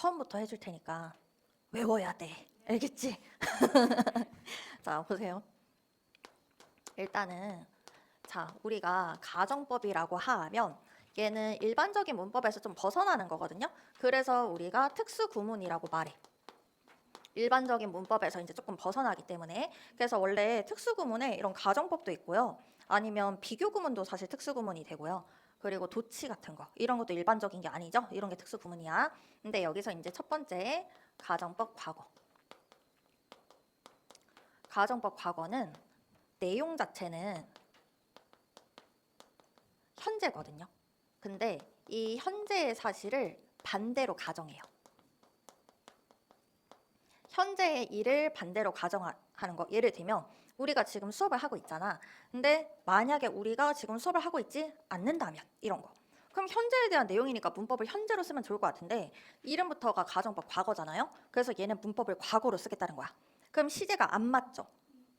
처음부터 해줄 테니까 외워야 돼. 알겠지? 자, 보세요. 일단은 자, 우리가 가정법이라고 하면 얘는 일반적인 문법에서 좀 벗어나는 거거든요. 그래서 우리가 특수구문이라고 말해. 일반적인 문법에서 이제 조금 벗어나기 때문에. 그래서 원래 특수구문에 이런 가정법도 있고요. 아니면 비교구문도 사실 특수구문이 되고요. 그리고 도치 같은 거 이런 것도 일반적인 게 아니죠. 이런 게 특수구문이야. 근데 여기서 이제 첫 번째 가정법 과거. 가정법 과거는 내용 자체는 현재거든요. 근데 이 현재의 사실을 반대로 가정해요. 현재의 일을 반대로 가정하는 거. 예를 들면 우리가 지금 수업을 하고 있잖아. 근데 만약에 우리가 지금 수업을 하고 있지 않는다면 이런 거. 그럼 현재에 대한 내용이니까 문법을 현재로 쓰면 좋을 것 같은데 이름부터가 가정법 과거잖아요. 그래서 얘는 문법을 과거로 쓰겠다는 거야. 그럼 시제가 안 맞죠.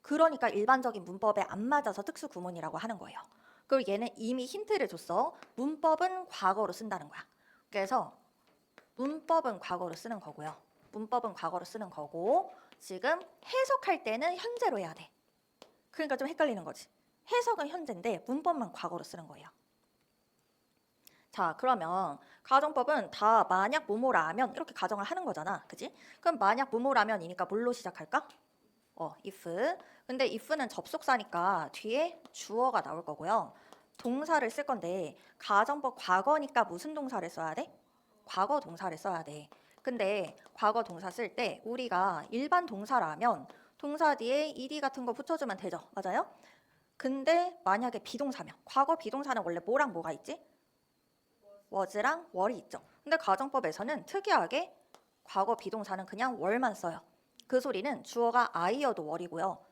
그러니까 일반적인 문법에 안 맞아서 특수구문이라고 하는 거예요. 그리고 얘는 이미 힌트를 줬어. 문법은 과거로 쓴다는 거야. 그래서 문법은 과거로 쓰는 거고요. 문법은 과거로 쓰는 거고 지금 해석할 때는 현재로 해야 돼. 그러니까 좀 헷갈리는 거지. 해석은 현재인데 문법만 과거로 쓰는 거예요. 자, 그러면 가정법은 다 만약 뭐뭐라면 이렇게 가정을 하는 거잖아. 그지? 그럼 만약 뭐뭐라면이니까 뭘로 시작할까? if. 근데 if는 접속사니까 뒤에 주어가 나올 거고요. 동사를 쓸 건데 가정법 과거니까 무슨 동사를 써야 돼? 과거 동사를 써야 돼. 근데 과거 동사 쓸 때 우리가 일반 동사라면 동사 뒤에 ed 같은 거 붙여주면 되죠. 맞아요? 근데 만약에 비동사면 과거 비동사는 원래 뭐랑 뭐가 있지? was랑 were이 있죠. 근데 가정법에서는 특이하게 과거 비동사는 그냥 were만 써요. 그 소리는 주어가 I여도 were이고요.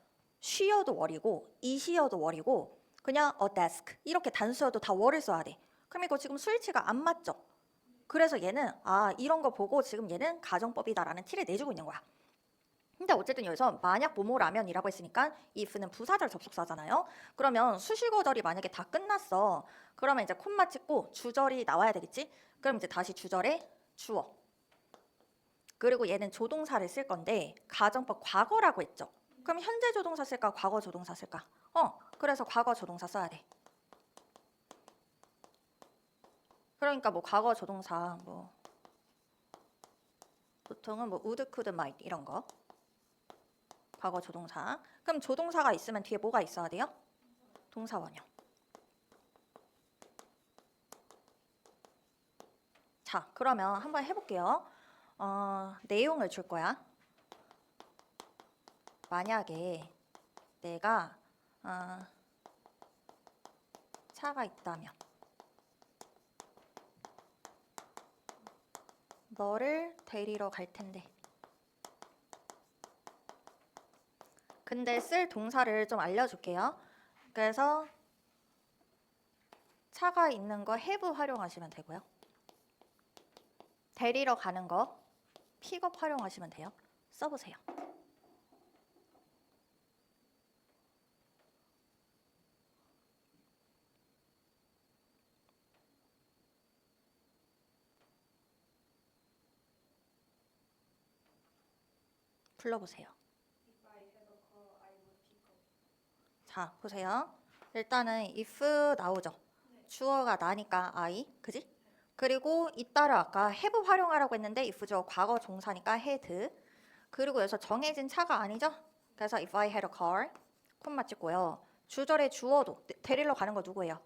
she여도 were이고 it이여도 were이고 그냥 a desk 이렇게 단수여도 다 were를 써야 돼. 그럼 이거 지금 스위치가 안 맞죠? 그래서 얘는 이런 거 보고 지금 얘는 가정법이다라는 티를 내주고 있는 거야. 근데 어쨌든 여기서 만약 뭐뭐라면이라고 했으니까 if는 부사절 접속사잖아요. 그러면 수식어절이 만약에 다 끝났어. 그러면 이제 콤마 찍고 주절이 나와야 되겠지? 그럼 이제 다시 주절에 주어. 그리고 얘는 조동사를 쓸 건데 가정법 과거라고 했죠. 그럼 현재 조동사 쓸까? 과거 조동사 쓸까? 그래서 과거 조동사 써야 돼. 그러니까 뭐 과거 조동사 뭐 보통은 뭐 would, could, might 이런 거. 과거 조동사. 그럼 조동사가 있으면 뒤에 뭐가 있어야 돼요? 동사원형. 자, 그러면 한번 해볼게요. 내용을 줄 거야. 만약에 내가 차가 있다면 너를 데리러 갈 텐데. 근데 쓸 동사를 좀 알려줄게요. 그래서 차가 있는 거 have 활용하시면 되고요. 데리러 가는 거 픽업 활용하시면 돼요. 써보세요. 불러보세요. 자, 보세요. 일단은 if 나오죠. 주어가 나니까 I, 그지? 그리고 이따를 아까 have 활용하라고 했는데 if 주어 과거 종사니까 had. 그리고 여기서 정해진 차가 아니죠? 그래서 if I had a car, 콤마 찍고요. 주절의 주어도 데리러 가는 거 누구예요?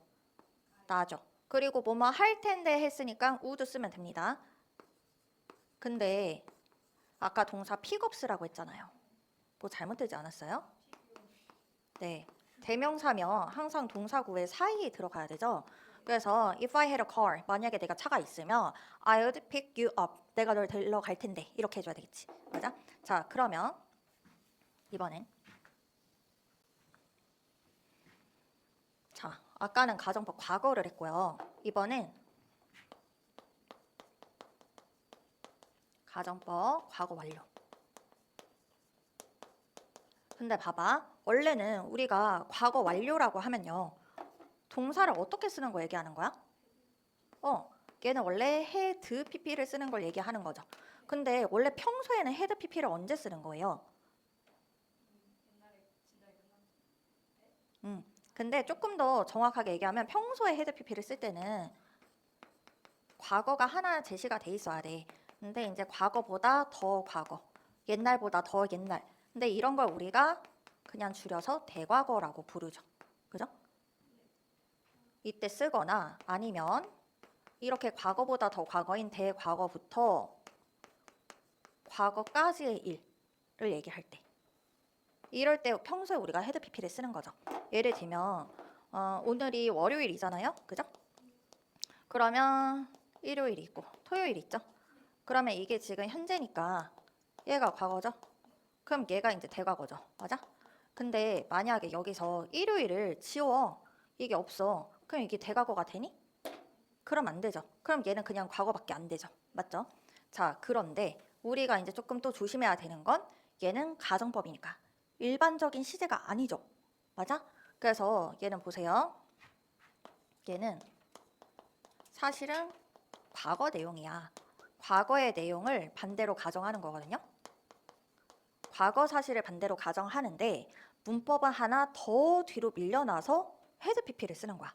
나죠. 그리고 뭐뭐 할 텐데 했으니까 would 쓰면 됩니다. 근데 아까 동사 픽업스라고 했잖아요. 뭐 잘못되지 않았어요? 네. 대명사면 항상 동사구의 사이에 들어가야 되죠. 그래서 if I had a car, 만약에 내가 차가 있으면 I would pick you up. 내가 널 데리러 갈 텐데. 이렇게 해줘야 되겠지. 맞아? 자, 그러면 이번엔 자, 아까는 가정법 과거를 했고요. 이번엔 가정법 과거 완료. 근데 봐봐. 원래는 우리가 과거 완료라고 하면요. 동사를 어떻게 쓰는 거 얘기하는 거야? 얘는 원래 헤드 pp를 쓰는 걸 얘기하는 거죠. 근데 원래 평소에는 헤드 pp를 언제 쓰는 거예요? 근데 조금 더 정확하게 얘기하면 평소에 헤드 pp를 쓸 때는 과거가 하나 제시가 돼 있어야 돼. 근데 이제 과거보다 더 과거, 옛날보다 더 옛날. 근데 이런 걸 우리가 그냥 줄여서 대과거라고 부르죠. 그죠? 이때 쓰거나 아니면 이렇게 과거보다 더 과거인 대과거부터 과거까지의 일을 얘기할 때, 이럴 때 평소에 우리가 헤드 pp를 쓰는 거죠. 예를 들면 오늘이 월요일이잖아요. 그죠? 그러면 일요일이 있고 토요일이 있죠. 그러면 이게 지금 현재니까 얘가 과거죠. 그럼 얘가 이제 대과거죠. 맞아? 근데 만약에 여기서 일요일을 지워, 이게 없어. 그럼 이게 대과거가 되니? 그럼 안 되죠. 그럼 얘는 그냥 과거밖에 안 되죠. 맞죠? 자, 그런데 우리가 이제 조금 또 조심해야 되는 건 얘는 가정법이니까 일반적인 시제가 아니죠. 맞아? 그래서 얘는 보세요. 얘는 사실은 과거 내용이야. 과거의 내용을 반대로 가정하는 거거든요. 과거 사실을 반대로 가정하는데 문법은 하나 더 뒤로 밀려나서 헤드 pp를 쓰는 거야.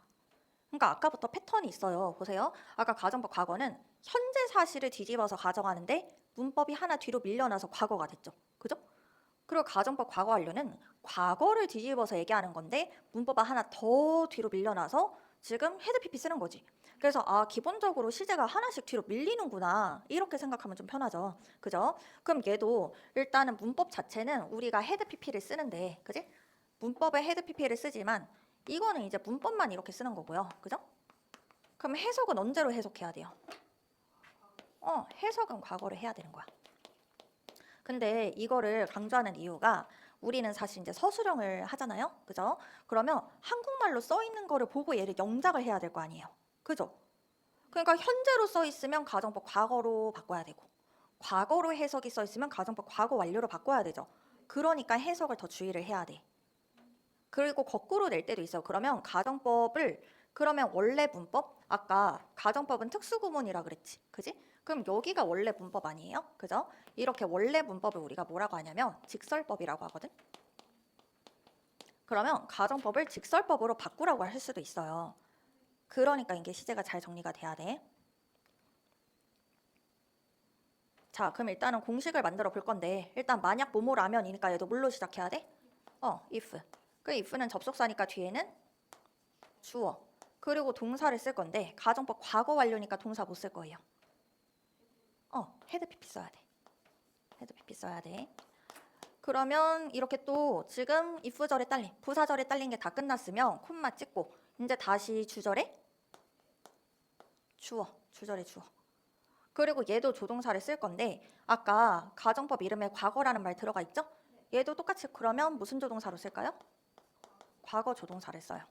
그러니까 아까부터 패턴이 있어요. 보세요. 아까 가정법 과거는 현재 사실을 뒤집어서 가정하는데 문법이 하나 뒤로 밀려나서 과거가 됐죠. 그죠? 그리고 가정법 과거 완료는 과거를 뒤집어서 얘기하는 건데 문법이 하나 더 뒤로 밀려나서 지금 헤드 pp 쓰는 거지. 그래서 기본적으로 시제가 하나씩 뒤로 밀리는구나, 이렇게 생각하면 좀 편하죠. 그죠? 그럼 얘도 일단은 문법 자체는 우리가 헤드 pp를 쓰는데, 그지? 문법에 헤드 pp를 쓰지만 이거는 이제 문법만 이렇게 쓰는 거고요. 그죠? 그럼 해석은 언제로 해석해야 돼요? 해석은 과거를 해야 되는 거야. 근데 이거를 강조하는 이유가 우리는 사실 이제 서술형을 하잖아요. 그죠? 그러면 한국말로 써 있는 거를 보고 얘를 영작을 해야 될 거 아니에요. 그죠? 그러니까 현재로 써 있으면 가정법 과거로 바꿔야 되고, 과거로 해석이 써 있으면 가정법 과거 완료로 바꿔야 되죠. 그러니까 해석을 더 주의를 해야 돼. 그리고 거꾸로 낼 때도 있어요. 그러면 가정법을, 그러면 원래 문법, 아까 가정법은 특수구문이라 그랬지, 그지? 그럼 여기가 원래 문법 아니에요? 그죠? 이렇게 원래 문법을 우리가 뭐라고 하냐면 직설법이라고 하거든. 그러면 가정법을 직설법으로 바꾸라고 할 수도 있어요. 그러니까 이게 시제가 잘 정리가 돼야 돼. 자, 그럼 일단은 공식을 만들어 볼 건데, 일단 만약 뭐뭐라면이니까 얘도 뭘로 시작해야 돼? if. 그 if는 접속사니까 뒤에는 주어. 그리고 동사를 쓸 건데 가정법 과거 완료니까 동사 못 쓸 거예요. 헤드 pp 써야 돼. 헤드 pp 써야 돼. 그러면 이렇게 또 지금 if절에 딸린, 부사절에 딸린 게 다 끝났으면 콤마 찍고 이제 다시 주절에 주어, 주절에 주어. 그리고 얘도 조동사를 쓸 건데 아까 가정법 이름에 과거라는 말 들어가 있죠? 얘도 똑같이 그러면 무슨 조동사로 쓸까요? 과거 조동사를 써요.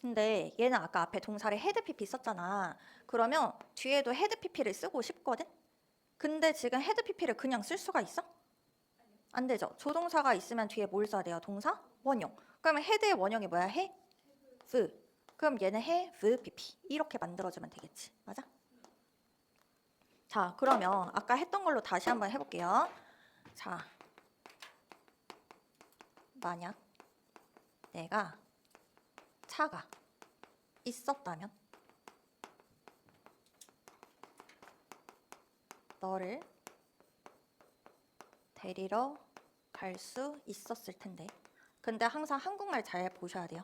근데 얘는 아까 앞에 동사를 헤드 pp 썼잖아. 그러면 뒤에도 헤드 pp를 쓰고 싶거든? 근데 지금 헤드 pp를 그냥 쓸 수가 있어? 안 되죠. 조동사가 있으면 뒤에 뭘 써야 돼요? 동사? 원형. 그러면 헤드의 원형이 뭐야? have. 그럼 얘는 have pp. 이렇게 만들어주면 되겠지. 맞아? 자, 그러면 아까 했던 걸로 다시 한번 해볼게요. 자, 만약 내가 차가 있었다면 너를 데리러 갈 수 있었을 텐데. 근데 항상 한국말 잘 보셔야 돼요.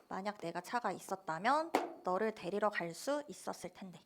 만약 내가 차가 있었다면 너를 데리러 갈 수 있었을 텐데.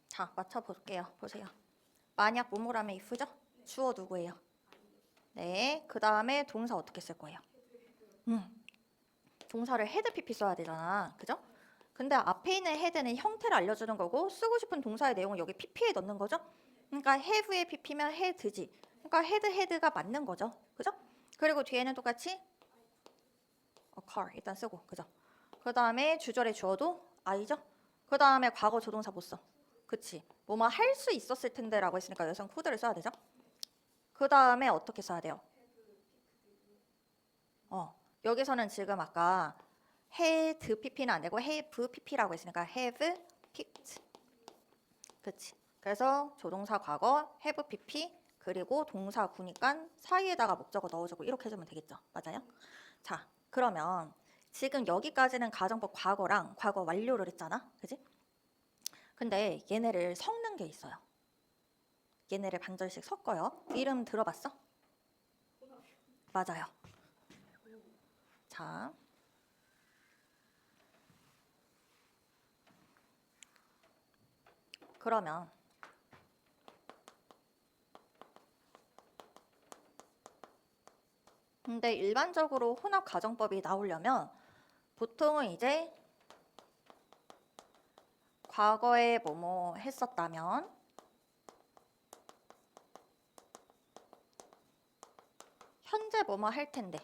자, 맞춰볼게요. 보세요. 만약 뭐뭐라면 if죠? 주어 누구예요? 네, 그 다음에 동사 어떻게 쓸 거예요? 동사를 헤드 pp 써야 되잖아. 그죠? 근데 앞에 있는 had는 형태를 알려주는 거고 쓰고 싶은 동사의 내용을 여기 pp에 넣는 거죠. 그러니까 have의 pp면 had지. 그러니까 had가 맞는 거죠. 그죠? 그리고 뒤에는 똑같이 a car 일단 쓰고, 그죠? 그 다음에 주절에 주어도 I죠? 그 다음에 과거 조동사 못 써. 그치? 뭐뭐 할 수 있었을 텐데 라고 했으니까 여기서는 could를 써야 되죠? 그 다음에 어떻게 써야 돼요? 여기서는 지금 아까 had pp는 안 되고 have pp라고 했으니까 have picked. 그치? 그래서 조동사 과거 have pp 그리고 동사 구니까 사이에다가 목적어 넣어주고 이렇게 해주면 되겠죠? 맞아요? 자, 그러면 지금 여기까지는 가정법 과거랑 과거 완료를 했잖아. 그지? 근데 얘네를 섞는 게 있어요. 얘네를 반절씩 섞어요. 이름 들어봤어? 맞아요. 자, 그러면 근데 일반적으로 혼합 가정법이 나오려면 보통은 이제 과거에 뭐뭐 했었다면 현재 뭐뭐 할 텐데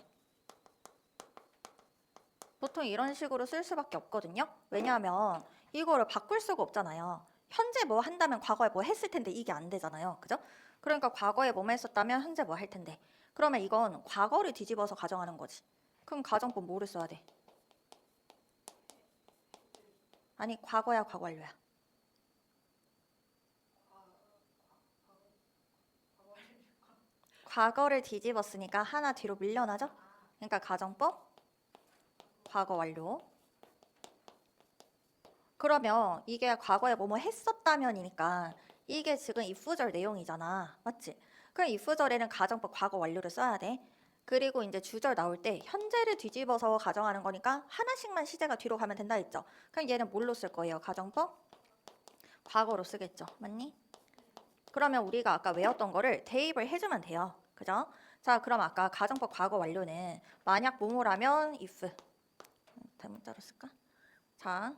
보통 이런 식으로 쓸 수밖에 없거든요. 왜냐하면 이거를 바꿀 수가 없잖아요. 현재 뭐 한다면 과거에 뭐 했을 텐데 이게 안 되잖아요. 그죠? 그러니까 과거에 뭐뭐 했었다면 현재 뭐 할 텐데 그러면 이건 과거를 뒤집어서 가정하는 거지. 그럼 가정법 뭐를 써야 돼? 아니 과거야 과거 완료야. 과거를 뒤집었으니까 하나 뒤로 밀려나죠? 그러니까 가정법 과거 완료. 그러면 이게 과거에 뭐뭐 했었다면이니까 이게 지금 if절 내용이잖아. 맞지? 그럼 if절에는 가정법 과거 완료를 써야 돼. 그리고 이제 주절 나올 때 현재를 뒤집어서 가정하는 거니까 하나씩만 시제가 뒤로 가면 된다 했죠. 그럼 얘는 뭘로 쓸 거예요? 가정법 과거로 쓰겠죠. 맞니? 그러면 우리가 아까 외웠던 거를 대입을 해주면 돼요. 그죠? 자, 그럼 아까 가정법 과거 완료는 만약 뭐뭐라면 if 대문자로 쓸까? 자,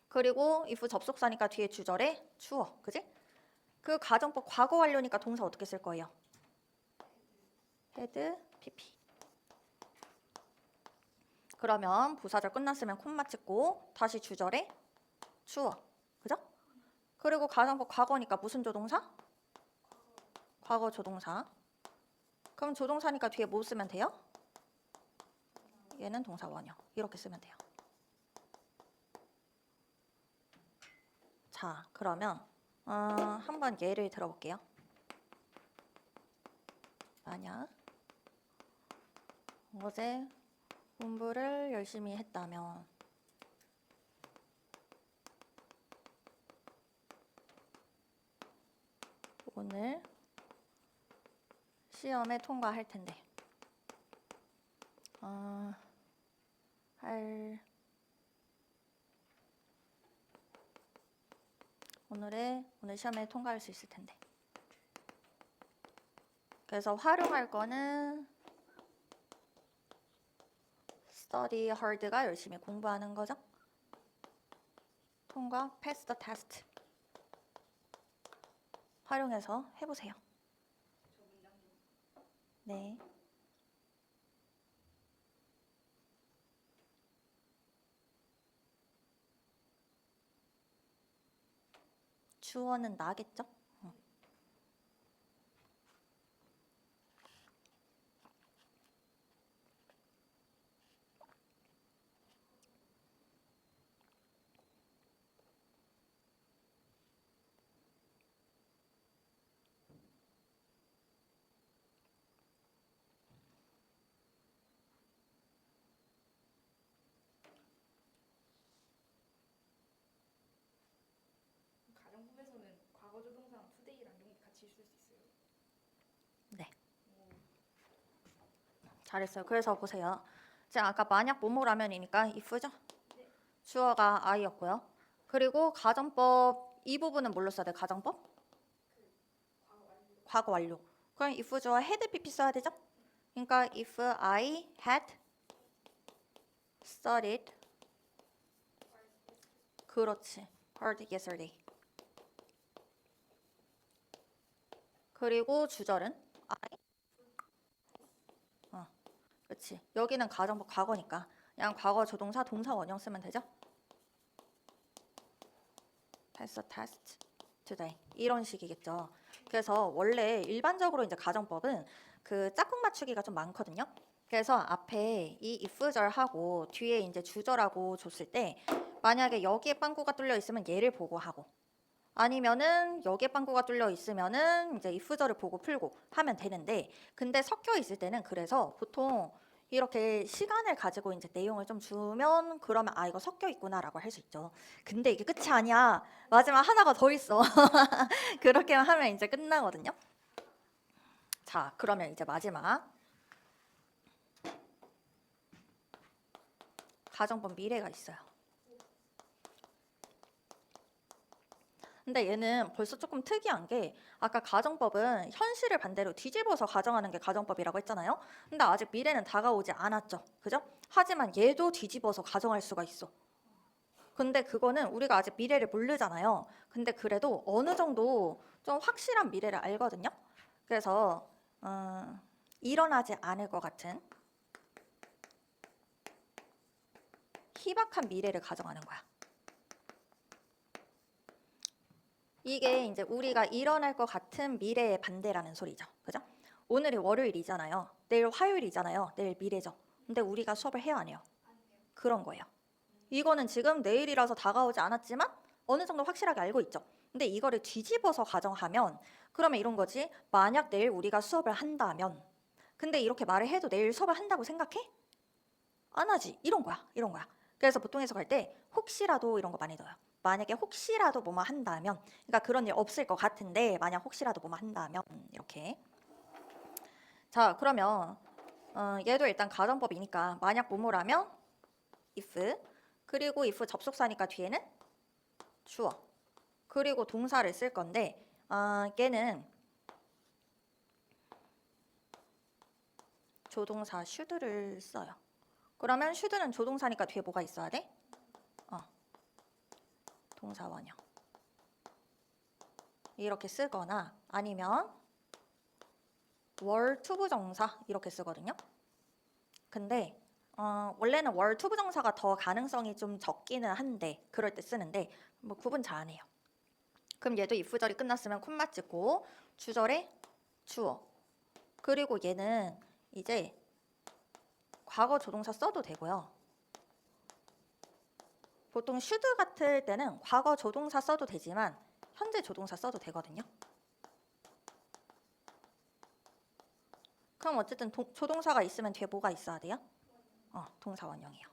그리고 if 접속사니까 뒤에 주절에 주어, 그지? 그 가정법 과거 완료니까 동사 어떻게 쓸 거예요? had, pp. 그러면 부사절 끝났으면 콤마 찍고 다시 주절에 주어, 그죠? 그리고 가정법 과거니까 무슨 조동사? 과거 조동사. 그럼 조동사니까 뒤에 뭐 쓰면 돼요? 얘는 동사 원형. 이렇게 쓰면 돼요. 자, 그러면 한번 예를 들어볼게요. 만약 어제 공부를 열심히 했다면 오늘 시험에 통과할 텐데 오늘 시험에 통과할 수 있을 텐데. 그래서 활용할 거는 study hard가 열심히 공부하는 거죠. 통과, pass the test. 활용해서 해보세요. 네. 주어는 나겠죠? 가정법에서는 과거 조동사랑 투데이랑 이런 게 같이 있을 수 있어요? 네. 잘했어요. 그래서 보세요. 제가 아까 만약 뭐뭐라면이니까 if죠? 네. 주어가 I였고요. 그리고 가정법 이 부분은 뭘로 써야 돼? 가정법? 과거 완료. 그럼 if 주어 had pp 써야 되죠? 그러니까 if I had studied 그렇지. heard yesterday. 그리고 주절은 I. 그렇지. 여기는 가정법 과거니까 그냥 과거 조동사 동사 원형 쓰면 되죠. Pass a test today. 이런 식이겠죠. 그래서 원래 일반적으로 이제 가정법은 그 짝꿍 맞추기가 좀 많거든요. 그래서 앞에 이 if절하고 뒤에 이제 주절하고 줬을 때 만약에 여기에 빵꾸가 뚫려 있으면 얘를 보고 하고 아니면은 여기에 빵꾸가 뚫려 있으면은 이제 if절을 보고 풀고 하면 되는데 근데 섞여 있을 때는 그래서 보통 이렇게 시간을 가지고 이제 내용을 좀 주면 그러면 아 이거 섞여 있구나라고 할 수 있죠. 근데 이게 끝이 아니야. 마지막 하나가 더 있어. 그렇게 하면 이제 끝나거든요. 자, 그러면 이제 마지막 가정법 미래가 있어요. 근데 얘는 벌써 조금 특이한 게 아까 가정법은 현실을 반대로 뒤집어서 가정하는 게 가정법이라고 했잖아요. 근데 아직 미래는 다가오지 않았죠. 그죠? 하지만 얘도 뒤집어서 가정할 수가 있어. 근데 그거는 우리가 아직 미래를 모르잖아요. 근데 그래도 어느 정도 좀 확실한 미래를 알거든요. 그래서 일어나지 않을 것 같은 희박한 미래를 가정하는 거야. 이게 이제 우리가 일어날 것 같은 미래의 반대라는 소리죠. 그죠? 오늘이 월요일이잖아요. 내일 화요일이잖아요. 내일 미래죠. 근데 우리가 수업을 해야 안 해요? 그런 거예요. 이거는 지금 내일이라서 다가오지 않았지만 어느 정도 확실하게 알고 있죠. 근데 이거를 뒤집어서 가정하면 그러면 이런 거지. 만약 내일 우리가 수업을 한다면 근데 이렇게 말을 해도 내일 수업을 한다고 생각해? 안 하지. 이런 거야. 이런 거야. 그래서 보통 해석할 때 혹시라도 이런 거 많이 넣어요. 만약에 혹시라도 뭐뭐 한다면 그러니까 그런 일 없을 것 같은데 만약 혹시라도 뭐뭐 한다면 이렇게 자 그러면 얘도 일단 가정법이니까 만약 뭐뭐라면 if 그리고 if 접속사니까 뒤에는 주어 그리고 동사를 쓸 건데 얘는 조동사 should를 써요. 그러면 should는 조동사니까 뒤에 뭐가 있어야 돼? 동사 원형 이렇게 쓰거나 아니면 월 투부정사 이렇게 쓰거든요. 근데 원래는 월 투부정사가 더 가능성이 좀 적기는 한데 그럴 때 쓰는데 뭐 구분 잘 안 해요. 그럼 얘도 if절이 끝났으면 콤마 찍고 주절에 주어 그리고 얘는 이제 과거 조동사 써도 되고요. 보통 should 같을 때는 과거 조동사 써도 되지만 현재 조동사 써도 되거든요. 그럼 어쨌든 조동사가 있으면 뒤에 뭐가 있어야 돼요? 동사 원형이에요.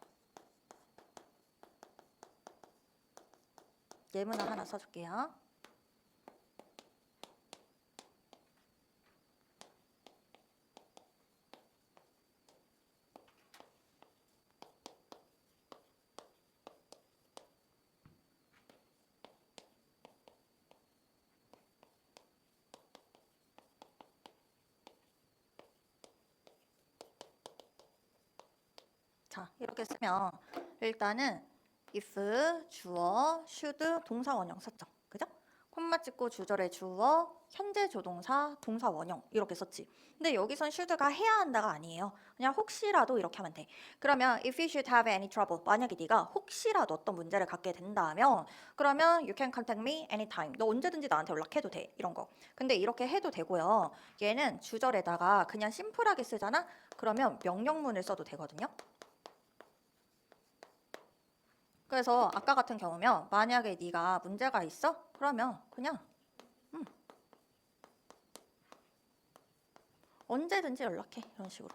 예문을 하나 써줄게요. 자, 이렇게 쓰면 일단은 if, 주어, should, 동사 원형 썼죠. 그죠? 콤마 찍고 주절에 주어, 현재 조동사, 동사 원형 이렇게 썼지. 근데 여기선 should가 해야 한다가 아니에요. 그냥 혹시라도 이렇게 하면 돼. 그러면 if you should have any trouble, 만약에 네가 혹시라도 어떤 문제를 갖게 된다면 그러면 you can contact me anytime. 너 언제든지 나한테 연락해도 돼. 이런 거. 근데 이렇게 해도 되고요. 얘는 주절에다가 그냥 심플하게 쓰잖아. 그러면 명령문을 써도 되거든요. 그래서 아까 같은 경우면 만약에 네가 문제가 있어? 그러면 그냥 언제든지 연락해. 이런 식으로.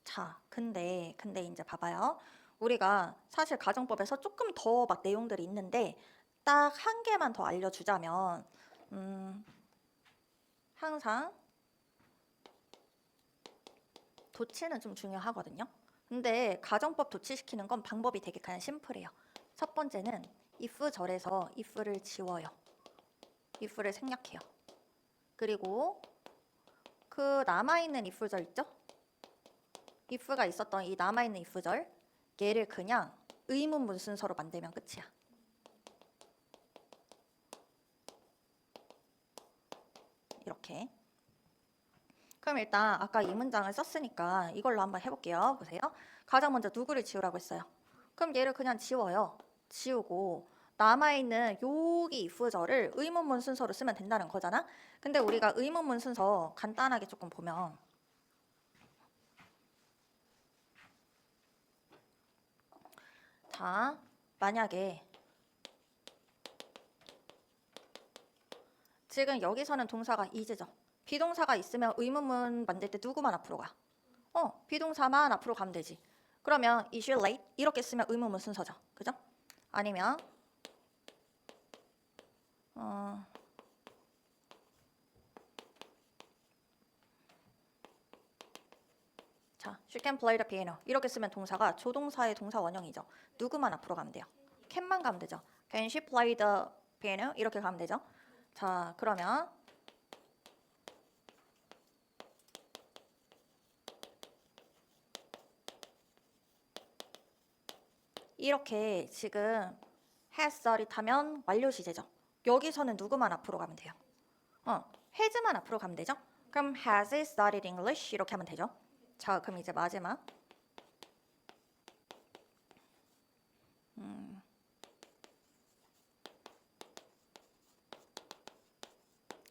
자, 근데 이제 봐봐요. 우리가 사실 가정법에서 조금 더 막 내용들이 있는데 딱 한 개만 더 알려주자면 항상 도치는 좀 중요하거든요. 근데 가정법 도치시키는 건 방법이 되게 그냥 심플해요. 첫 번째는 if 절에서 if를 지워요. if를 생략해요. 그리고 그 남아있는 if절 있죠? if가 있었던 이 남아있는 if절 얘를 그냥 의문문 순서로 만들면 끝이야. 이렇게. 그럼 일단 아까 이 문장을 썼으니까 이걸로 한번 해볼게요. 보세요. 가장 먼저 누구를 지우라고 했어요. 그럼 얘를 그냥 지워요. 지우고 남아있는 여기 if절을 의문문 순서로 쓰면 된다는 거잖아. 근데 우리가 의문문 순서 간단하게 조금 보면 자, 만약에 지금 여기서는 동사가 is죠. 비동사가 있으면 의문문 만들 때 누구만 앞으로 가? 비동사만 앞으로 가면 되지. 그러면 is you late? 이렇게 쓰면 의문문 순서죠. 그죠? 아니면 자, she can play the piano. 이렇게 쓰면 동사가 조동사의 동사 원형이죠. 누구만 앞으로 가면 돼요? can만 가면 되죠. Can she play the piano? 이렇게 가면 되죠. 자, 그러면 이렇게 지금 has started 하면 완료 시제죠. 여기서는 누구만 앞으로 가면 돼요? has만 앞으로 가면 되죠. 그럼 has started English 이렇게 하면 되죠. 자, 그럼 이제 마지막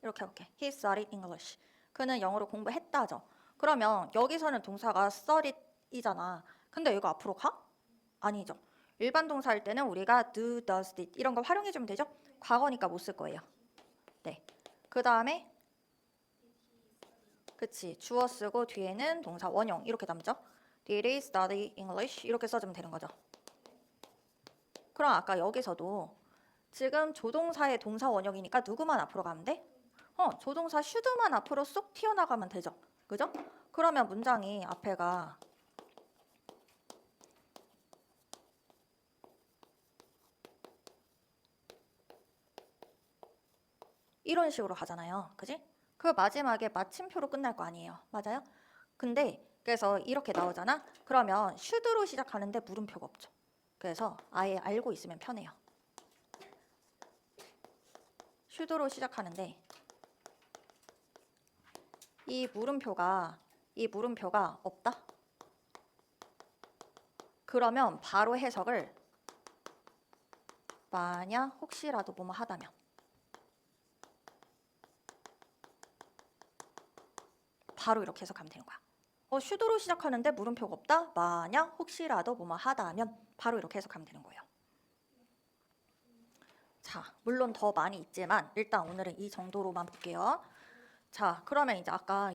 이렇게 해볼게. He studied English. 그는 영어를 공부했다죠. 그러면 여기서는 동사가 studied이잖아. 근데 이거 앞으로 가? 아니죠. 일반 동사일 때는 우리가 do, does, did 이런 거 활용해주면 되죠. 과거니까 못 쓸 거예요. 네. 그 다음에 그치. 주어 쓰고 뒤에는 동사 원형 이렇게 담죠. Did he study English? 이렇게 써주면 되는 거죠. 그럼 아까 여기서도 지금 조동사의 동사 원형이니까 누구만 앞으로 가면 돼? 조동사 should만 앞으로 쏙 튀어나가면 되죠. 그죠? 그러면 문장이 앞에가 이런 식으로 가잖아요. 그지? 그 마지막에 마침표로 끝날 거 아니에요. 맞아요? 근데 그래서 이렇게 나오잖아. 그러면 should로 시작하는데 물음표가 없죠. 그래서 아예 알고 있으면 편해요. should로 시작하는데 이 물음표가 없다? 그러면 바로 해석을 만약 혹시라도 뭐뭐 하다면 바로 이렇게 해석하면 되는 거야. should로 시작하는데 물음표가 없다? 만약 혹시라도 뭐뭐 하다면 바로 이렇게 해석하면 되는 거예요. 자, 물론 더 많이 있지만 일단 오늘은 이 정도로만 볼게요. 자, 그러면 이제 아까